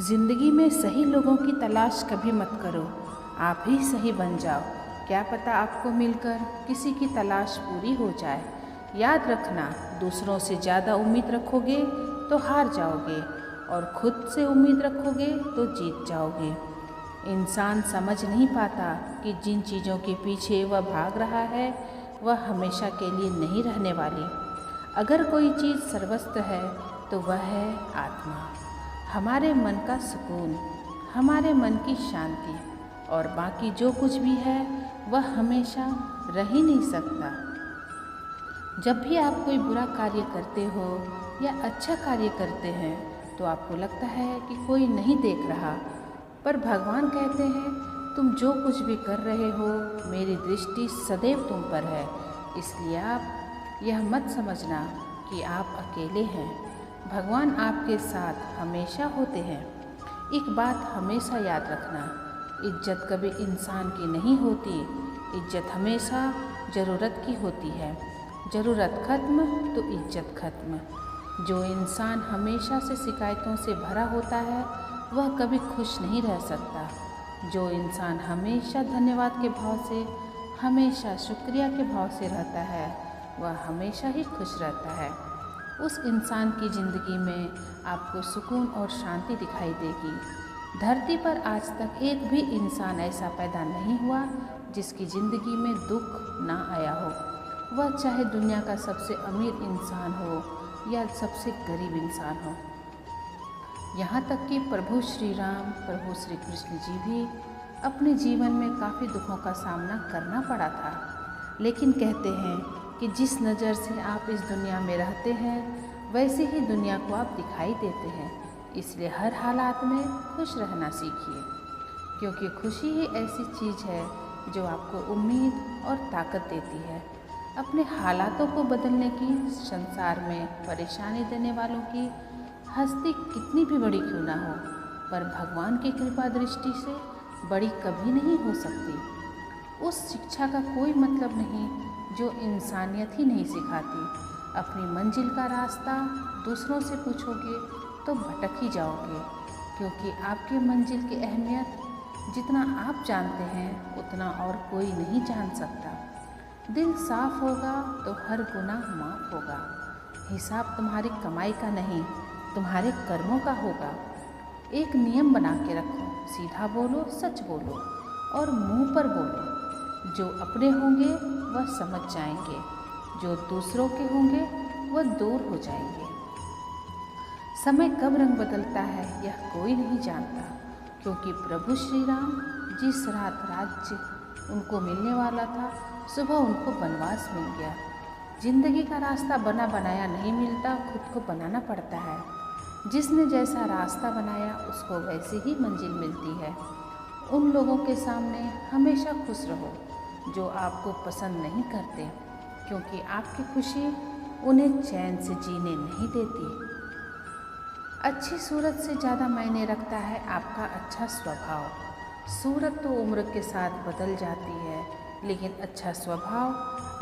ज़िंदगी में सही लोगों की तलाश कभी मत करो, आप ही सही बन जाओ। क्या पता आपको मिलकर किसी की तलाश पूरी हो जाए। याद रखना, दूसरों से ज़्यादा उम्मीद रखोगे तो हार जाओगे और खुद से उम्मीद रखोगे तो जीत जाओगे। इंसान समझ नहीं पाता कि जिन चीज़ों के पीछे वह भाग रहा है वह हमेशा के लिए नहीं रहने वाली। अगर कोई चीज़ सर्वस्व है तो वह है आत्मा, हमारे मन का सुकून, हमारे मन की शांति, और बाकी जो कुछ भी है वह हमेशा रह ही नहीं सकता। जब भी आप कोई बुरा कार्य करते हो या अच्छा कार्य करते हैं तो आपको लगता है कि कोई नहीं देख रहा, पर भगवान कहते हैं तुम जो कुछ भी कर रहे हो मेरी दृष्टि सदैव तुम पर है। इसलिए आप यह मत समझना कि आप अकेले हैं, भगवान आपके साथ हमेशा होते हैं। एक बात हमेशा याद रखना, इज्जत कभी इंसान की नहीं होती, इज्जत हमेशा ज़रूरत की होती है। ज़रूरत खत्म तो इज्जत खत्म। जो इंसान हमेशा से शिकायतों से भरा होता है वह कभी खुश नहीं रह सकता। जो इंसान हमेशा धन्यवाद के भाव से, हमेशा शुक्रिया के भाव से रहता है वह हमेशा ही खुश रहता है। उस इंसान की ज़िंदगी में आपको सुकून और शांति दिखाई देगी। धरती पर आज तक एक भी इंसान ऐसा पैदा नहीं हुआ जिसकी ज़िंदगी में दुख ना आया हो, वह चाहे दुनिया का सबसे अमीर इंसान हो या सबसे गरीब इंसान हो। यहाँ तक कि प्रभु श्री राम, प्रभु श्री कृष्ण जी भी अपने जीवन में काफ़ी दुखों का सामना करना पड़ा था, लेकिन कहते हैं कि जिस नज़र से आप इस दुनिया में रहते हैं वैसे ही दुनिया को आप दिखाई देते हैं। इसलिए हर हालात में खुश रहना सीखिए, क्योंकि खुशी ही ऐसी चीज़ है जो आपको उम्मीद और ताकत देती है। अपने हालातों को बदलने की, संसार में परेशानी देने वालों की हस्ती कितनी भी बड़ी क्यों ना हो, पर भगवान की कृपा दृष्टि से बड़ी कभी नहीं हो सकती। उस शिक्षा का कोई मतलब नहीं जो इंसानियत ही नहीं सिखाती। अपनी मंजिल का रास्ता दूसरों से पूछोगे तो भटक ही जाओगे, क्योंकि आपकी मंजिल की अहमियत जितना आप जानते हैं उतना और कोई नहीं जान सकता। दिल साफ होगा तो हर गुनाह माफ़ होगा। हिसाब तुम्हारी कमाई का नहीं, तुम्हारे कर्मों का होगा। एक नियम बना के रखो, सीधा बोलो, सच बोलो और मुंह पर बोलो। जो अपने होंगे वह समझ जाएंगे, जो दूसरों के होंगे वह दूर हो जाएंगे। समय कब रंग बदलता है यह कोई नहीं जानता, क्योंकि प्रभु श्री राम जिस रात राज्य उनको मिलने वाला था सुबह उनको वनवास मिल गया। जिंदगी का रास्ता बना बनाया नहीं मिलता, खुद को बनाना पड़ता है। जिसने जैसा रास्ता बनाया उसको वैसे ही मंजिल मिलती है। उन लोगों के सामने हमेशा खुश रहो जो आपको पसंद नहीं करते, क्योंकि आपकी खुशी उन्हें चैन से जीने नहीं देती। अच्छी सूरत से ज़्यादा मायने रखता है आपका अच्छा स्वभाव। सूरत तो उम्र के साथ बदल जाती है, लेकिन अच्छा स्वभाव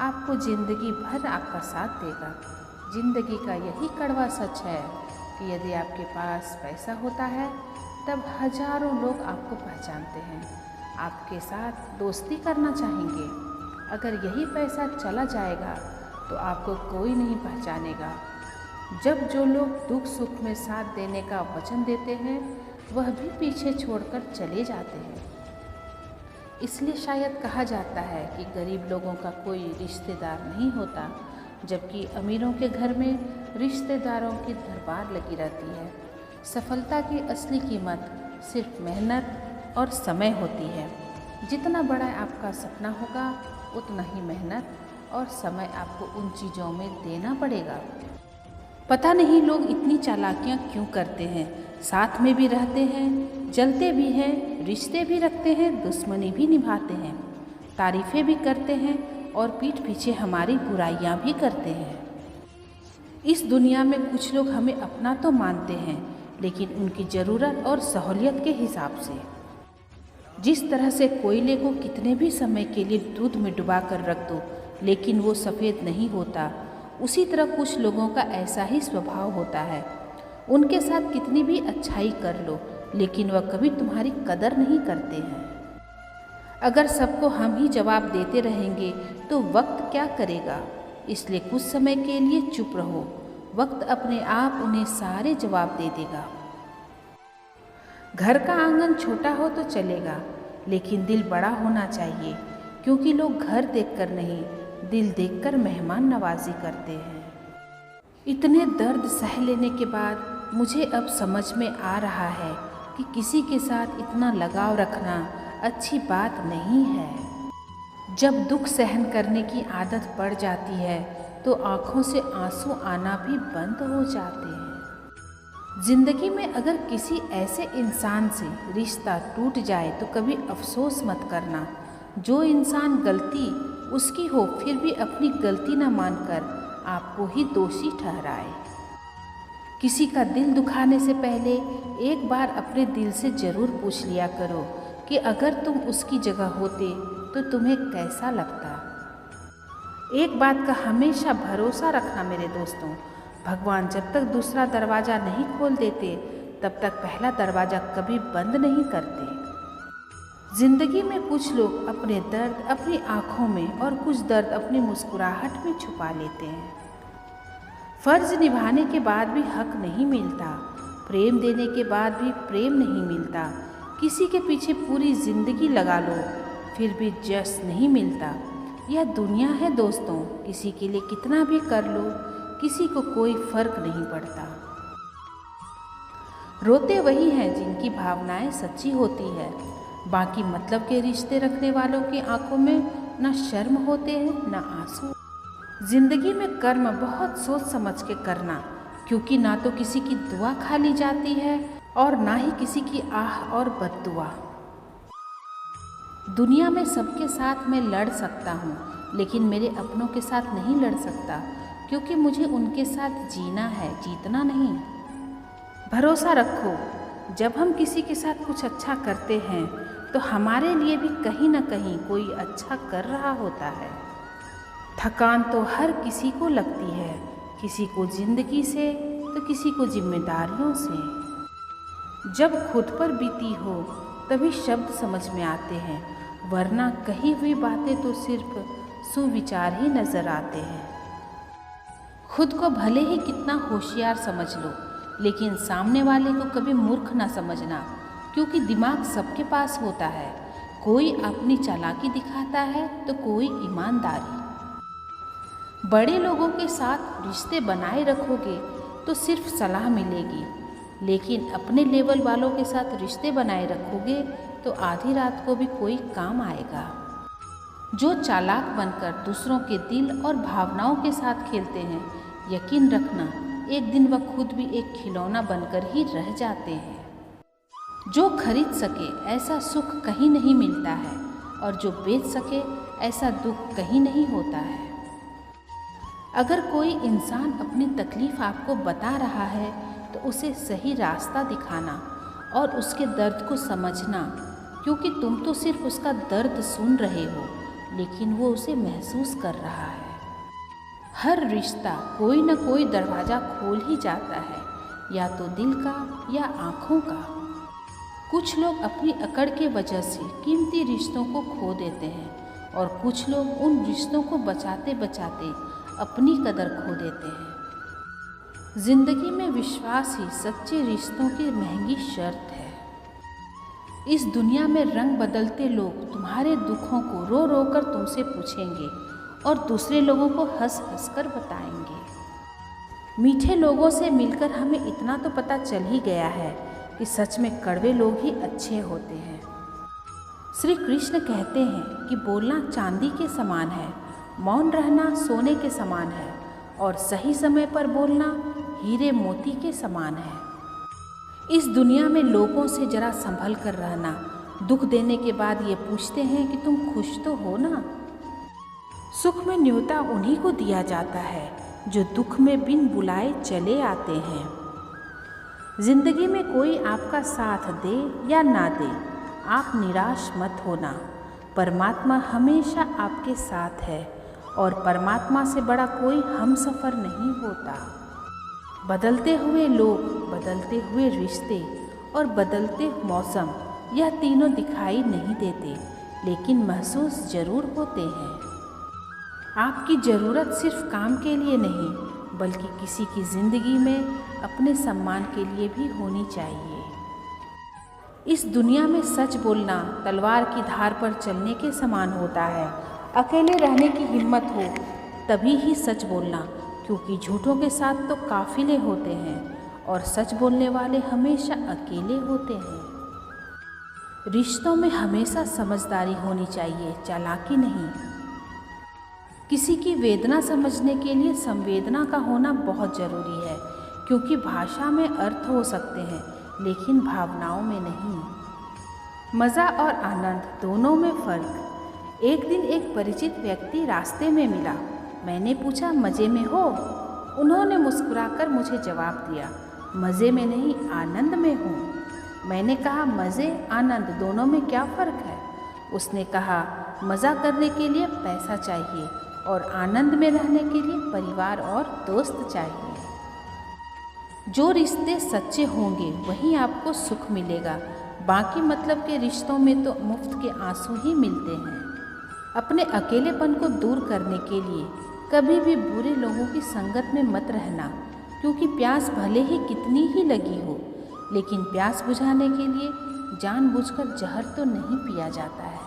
आपको ज़िंदगी भर आपका साथ देगा। ज़िंदगी का यही कड़वा सच है कि यदि आपके पास पैसा होता है तब हजारों लोग आपको पहचानते हैं, आपके साथ दोस्ती करना चाहेंगे। अगर यही पैसा चला जाएगा तो आपको कोई नहीं पहचानेगा। जब जो लोग दुख सुख में साथ देने का वचन देते हैं वह भी पीछे छोड़कर चले जाते हैं। इसलिए शायद कहा जाता है कि गरीब लोगों का कोई रिश्तेदार नहीं होता, जबकि अमीरों के घर में रिश्तेदारों की दरबार लगी रहती है। सफलता की असली कीमत सिर्फ मेहनत और समय होती है। जितना बड़ा आपका सपना होगा उतना ही मेहनत और समय आपको उन चीज़ों में देना पड़ेगा। पता नहीं लोग इतनी चालाकियाँ क्यों करते हैं, साथ में भी रहते हैं, जलते भी हैं, रिश्ते भी रखते हैं, दुश्मनी भी निभाते हैं, तारीफ़ें भी करते हैं और पीठ पीछे हमारी बुराइयां भी करते हैं। इस दुनिया में कुछ लोग हमें अपना तो मानते हैं, लेकिन उनकी ज़रूरत और सहूलियत के हिसाब से। जिस तरह से कोयले को कितने भी समय के लिए दूध में डुबा कर रख दो लेकिन वो सफ़ेद नहीं होता, उसी तरह कुछ लोगों का ऐसा ही स्वभाव होता है। उनके साथ कितनी भी अच्छाई कर लो लेकिन वह कभी तुम्हारी कदर नहीं करते हैं। अगर सबको हम ही जवाब देते रहेंगे तो वक्त क्या करेगा, इसलिए कुछ समय के लिए चुप रहो। वक्त अपने आप उन्हें सारे जवाब दे देगा। घर का आंगन छोटा हो तो चलेगा, लेकिन दिल बड़ा होना चाहिए, क्योंकि लोग घर देखकर नहीं, दिल देखकर मेहमान नवाजी करते हैं। इतने दर्द सह लेने के बाद मुझे अब समझ में आ रहा है कि किसी के साथ इतना लगाव रखना अच्छी बात नहीं है। जब दुख सहन करने की आदत पड़ जाती है तो आँखों से आंसू आना भी बंद हो जाते हैं। जिंदगी में अगर किसी ऐसे इंसान से रिश्ता टूट जाए तो कभी अफसोस मत करना। जो इंसान गलती उसकी हो फिर भी अपनी गलती न मानकर आपको ही दोषी ठहराए। किसी का दिल दुखाने से पहले एक बार अपने दिल से ज़रूर पूछ लिया करो कि अगर तुम उसकी जगह होते तो तुम्हें कैसा लगता। एक बात का हमेशा भरोसा रखना मेरे दोस्तों, भगवान जब तक दूसरा दरवाज़ा नहीं खोल देते तब तक पहला दरवाज़ा कभी बंद नहीं करते। जिंदगी में कुछ लोग अपने दर्द अपनी आँखों में और कुछ दर्द अपनी मुस्कुराहट में छुपा लेते हैं। फर्ज निभाने के बाद भी हक नहीं मिलता, प्रेम देने के बाद भी प्रेम नहीं मिलता। किसी के पीछे पूरी जिंदगी लगा लो फिर भी जस नहीं मिलता। यह दुनिया है दोस्तों, किसी के लिए कितना भी कर लो किसी को कोई फर्क नहीं पड़ता। रोते वही हैं जिनकी भावनाएं सच्ची होती है। बाकी मतलब के रिश्ते रखने वालों की आंखों में न शर्म होते हैं न आंसू। जिंदगी में कर्म बहुत सोच समझ के करना, क्योंकि ना तो किसी की दुआ खा ली जाती है और ना ही किसी की आह और बद्दुआ। दुनिया में सबके साथ मैं लड़ सकता हूँ, लेकिन मेरे अपनों के साथ नहीं लड़ सकता, क्योंकि मुझे उनके साथ जीना है, जीतना नहीं। भरोसा रखो, जब हम किसी के साथ कुछ अच्छा करते हैं तो हमारे लिए भी कहीं ना कहीं कोई अच्छा कर रहा होता है। थकान तो हर किसी को लगती है, किसी को जिंदगी से तो किसी को जिम्मेदारियों से। जब खुद पर बीती हो तभी शब्द समझ में आते हैं, वरना कही हुई बातें तो सिर्फ सुविचार ही नजर आते हैं। खुद को भले ही कितना होशियार समझ लो, लेकिन सामने वाले को कभी मूर्ख ना समझना, क्योंकि दिमाग सबके पास होता है। कोई अपनी चालाकी दिखाता है तो कोई ईमानदारी। बड़े लोगों के साथ रिश्ते बनाए रखोगे तो सिर्फ सलाह मिलेगी, लेकिन अपने लेवल वालों के साथ रिश्ते बनाए रखोगे तो आधी रात को भी कोई काम आएगा। जो चालाक बनकर दूसरों के दिल और भावनाओं के साथ खेलते हैं, यकीन रखना एक दिन वह खुद भी एक खिलौना बनकर ही रह जाते हैं। जो खरीद सके ऐसा सुख कहीं नहीं मिलता है, और जो बेच सके ऐसा दुख कहीं नहीं होता है। अगर कोई इंसान अपनी तकलीफ़ आपको बता रहा है तो उसे सही रास्ता दिखाना और उसके दर्द को समझना, क्योंकि तुम तो सिर्फ उसका दर्द सुन रहे हो, लेकिन वो उसे महसूस कर रहा है। हर रिश्ता कोई न कोई दरवाज़ा खोल ही जाता है, या तो दिल का या आँखों का। कुछ लोग अपनी अकड़ के वजह से कीमती रिश्तों को खो देते हैं, और कुछ लोग उन रिश्तों को बचाते बचाते अपनी कदर खो देते हैं। जिंदगी में विश्वास ही सच्चे रिश्तों की महंगी शर्त है। इस दुनिया में रंग बदलते लोग तुम्हारे दुखों को रो रो कर तुमसे पूछेंगे और दूसरे लोगों को हंस हंस कर बताएंगे। मीठे लोगों से मिलकर हमें इतना तो पता चल ही गया है कि सच में कड़वे लोग ही अच्छे होते हैं। श्री कृष्ण कहते हैं कि बोलना चांदी के समान है, मौन रहना सोने के समान है, और सही समय पर बोलना हीरे मोती के समान है। इस दुनिया में लोगों से जरा संभल कर रहना। दुख देने के बाद ये पूछते हैं कि तुम खुश तो हो ना। सुख में न्योता उन्हीं को दिया जाता है जो दुख में बिन बुलाए चले आते हैं। जिंदगी में कोई आपका साथ दे या ना दे, आप निराश मत होना। परमात्मा हमेशा आपके साथ है, और परमात्मा से बड़ा कोई हमसफ़र नहीं होता। बदलते हुए लोग, बदलते हुए रिश्ते और बदलते मौसम, यह तीनों दिखाई नहीं देते लेकिन महसूस जरूर होते हैं। आपकी ज़रूरत सिर्फ काम के लिए नहीं बल्कि किसी की ज़िंदगी में अपने सम्मान के लिए भी होनी चाहिए। इस दुनिया में सच बोलना तलवार की धार पर चलने के समान होता है। अकेले रहने की हिम्मत हो तभी ही सच बोलना, क्योंकि झूठों के साथ तो काफिले होते हैं और सच बोलने वाले हमेशा अकेले होते हैं। रिश्तों में हमेशा समझदारी होनी चाहिए, चालाकी नहीं। किसी की वेदना समझने के लिए संवेदना का होना बहुत ज़रूरी है, क्योंकि भाषा में अर्थ हो सकते हैं लेकिन भावनाओं में नहीं। मज़ा और आनंद दोनों में फ़र्क। एक दिन एक परिचित व्यक्ति रास्ते में मिला। मैंने पूछा, मज़े में हो? उन्होंने मुस्कुराकर मुझे जवाब दिया, मज़े में नहीं, आनंद में हूँ। मैंने कहा, मज़े आनंद दोनों में क्या फ़र्क है? उसने कहा, मज़ा करने के लिए पैसा चाहिए और आनंद में रहने के लिए परिवार और दोस्त चाहिए। जो रिश्ते सच्चे होंगे वहीं आपको सुख मिलेगा, बाकी मतलब के रिश्तों में तो मुफ्त के आंसू ही मिलते हैं। अपने अकेलेपन को दूर करने के लिए कभी भी बुरे लोगों की संगत में मत रहना, क्योंकि प्यास भले ही कितनी ही लगी हो लेकिन प्यास बुझाने के लिए जानबूझकर जहर तो नहीं पिया जाता है।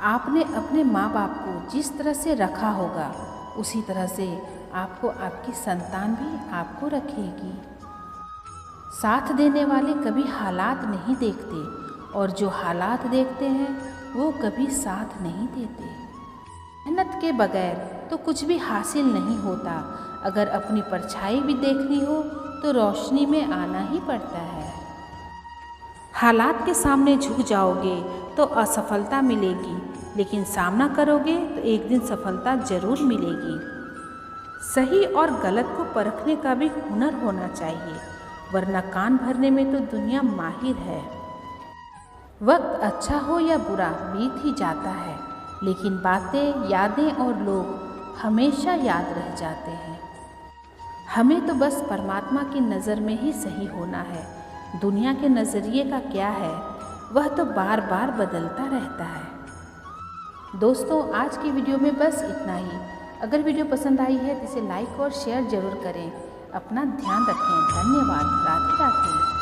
आपने अपने माँ बाप को जिस तरह से रखा होगा उसी तरह से आपको आपकी संतान भी आपको रखेगी। साथ देने वाले कभी हालात नहीं देखते और जो हालात देखते हैं वो कभी साथ नहीं देते। मेहनत के बगैर तो कुछ भी हासिल नहीं होता। अगर अपनी परछाई भी देखनी हो तो रोशनी में आना ही पड़ता है। हालात के सामने झुक जाओगे तो असफलता मिलेगी, लेकिन सामना करोगे तो एक दिन सफलता जरूर मिलेगी। सही और गलत को परखने का भी हुनर होना चाहिए, वरना कान भरने में तो दुनिया माहिर है। वक्त अच्छा हो या बुरा बीत ही जाता है, लेकिन बातें, यादें और लोग हमेशा याद रह जाते हैं। हमें तो बस परमात्मा की नज़र में ही सही होना है। दुनिया के नज़रिए का क्या है, वह तो बार बार बदलता रहता है। दोस्तों, आज की वीडियो में बस इतना ही। अगर वीडियो पसंद आई है तो इसे लाइक और शेयर ज़रूर करें। अपना ध्यान रखें। धन्यवाद। राधे राधे।